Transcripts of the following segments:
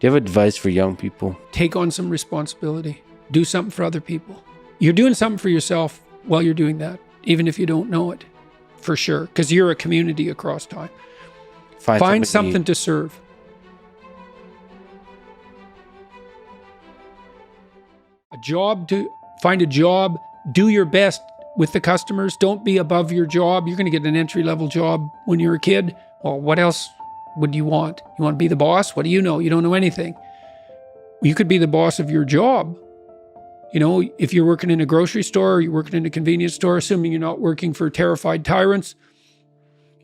Do you have advice for young people? Take on some responsibility. Do something for other people. You're doing something for yourself while you're doing that, even if you don't know it, for sure, because you're a community across time. Find something to serve. Find a job, do your best with the customers. Don't be above your job. You're going to get an entry-level job when you're a kid. Well, what else would you want? You want to be the boss? What do you know? You don't know anything. You could be the boss of your job. You know, if you're working in a grocery store, or you're working in a convenience store, assuming you're not working for terrified tyrants,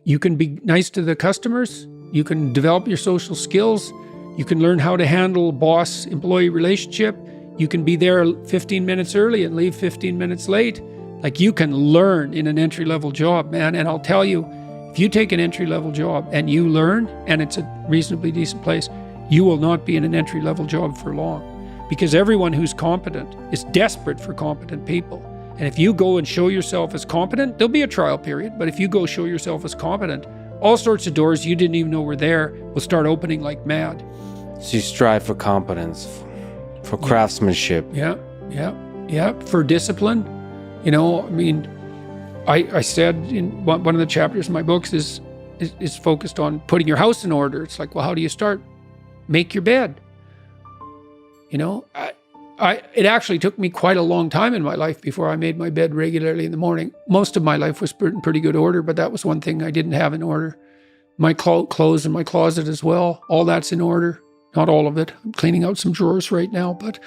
you can be nice to the customers. You can develop your social skills. You can learn how to handle boss-employee relationship. You can be there 15 minutes early and leave 15 minutes late. Like, you can learn in an entry-level job, man. And I'll tell you, if you take an entry-level job and you learn, and it's a reasonably decent place, you will not be in an entry-level job for long. Because everyone who's competent is desperate for competent people. And if you go and show yourself as competent, there'll be a trial period. But if you go show yourself as competent, all sorts of doors you didn't even know were there will start opening like mad. So you strive for competence, for craftsmanship. Yeah. For discipline. You know, I mean, I said in one of the chapters in my books is focused on putting your house in order. It's like, well, how do you start? Make your bed. You know, it actually took me quite a long time in my life before I made my bed regularly in the morning. Most of my life was in pretty good order, but that was one thing I didn't have in order. My clothes in my closet as well, all that's in order. Not all of it. I'm cleaning out some drawers right now, but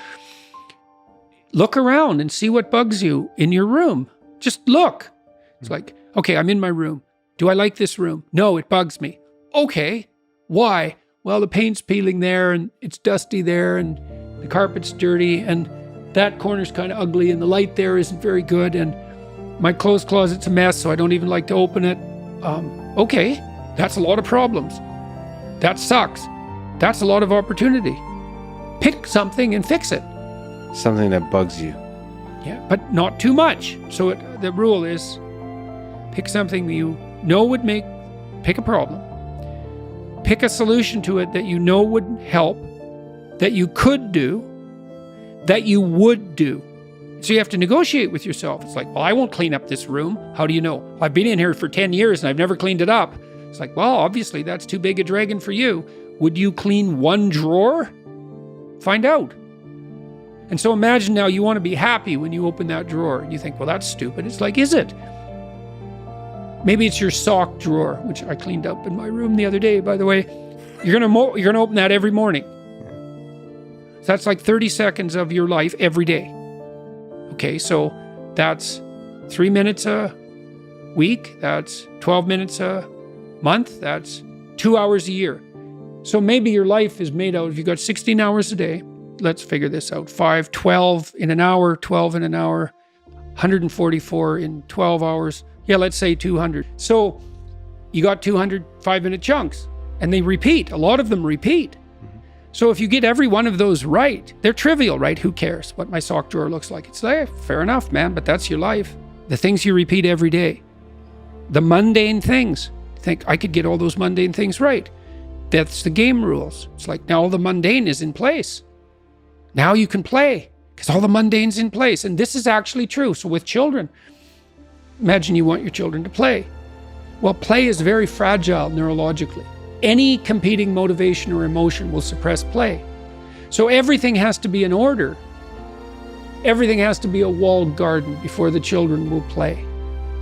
look around and see what bugs you in your room. Just look. It's like, okay, I'm in my room. Do I like this room? No, it bugs me. Okay, why? Well, the paint's peeling there and it's dusty there and the carpet's dirty and that corner's kind of ugly and the light there isn't very good and my clothes closet's a mess, so I don't even like to open it. Okay, that's a lot of problems. That sucks. That's a lot of opportunity. Pick something and fix it. Something that bugs you. Yeah, but not too much. So the rule is pick something that you know would pick a problem. Pick a solution to it that you know would help, that you could do, that you would do. So you have to negotiate with yourself. It's like, well, I won't clean up this room. How do you know? I've been in here for 10 years and I've never cleaned it up. It's like, well, obviously that's too big a dragon for you. Would you clean one drawer? Find out. And so imagine now you want to be happy when you open that drawer and you think, well, that's stupid. It's like, is it? Maybe it's your sock drawer, which I cleaned up in my room the other day, by the way. You're gonna open that every morning. So that's like 30 seconds of your life every day. Okay, so that's 3 minutes a week. That's 12 minutes a month. That's 2 hours a year. So maybe your life is made out of, you've got 16 hours a day. Let's figure this out. 12 in an hour, 12 in an hour, 144 in 12 hours. Yeah, let's say 200. So you got 200 5-minute chunks and they repeat. A lot of them repeat. So if you get every one of those right, they're trivial, right? Who cares what my sock drawer looks like? It's like, fair enough, man, but that's your life. The things you repeat every day. The mundane things. Think, I could get all those mundane things right. That's the game rules. It's like, now all the mundane is in place. Now you can play because all the mundane's in place. And this is actually true. So with children, imagine you want your children to play. Well, play is very fragile neurologically. Any competing motivation or emotion will suppress play. So everything has to be in order. Everything has to be a walled garden before the children will play.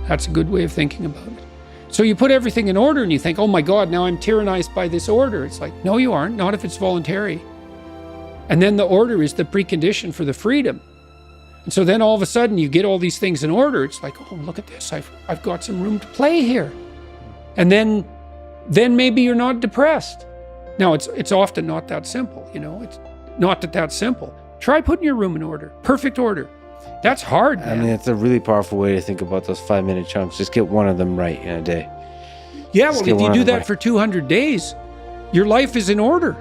That's a good way of thinking about it. So you put everything in order and you think, oh my God, now I'm tyrannized by this order. It's like, no, you aren't, not if it's voluntary. And then the order is the precondition for the freedom. And so then all of a sudden you get all these things in order. It's like, oh, look at this. I've got some room to play here. And then maybe you're not depressed. Now, it's often not that simple, you know. It's not that simple. Try putting your room in order, perfect order. That's hard, man. I mean, it's a really powerful way to think about those 5-minute chunks. Just get one of them right in a day. Yeah, well, if you do that for 200 days, your life is in order.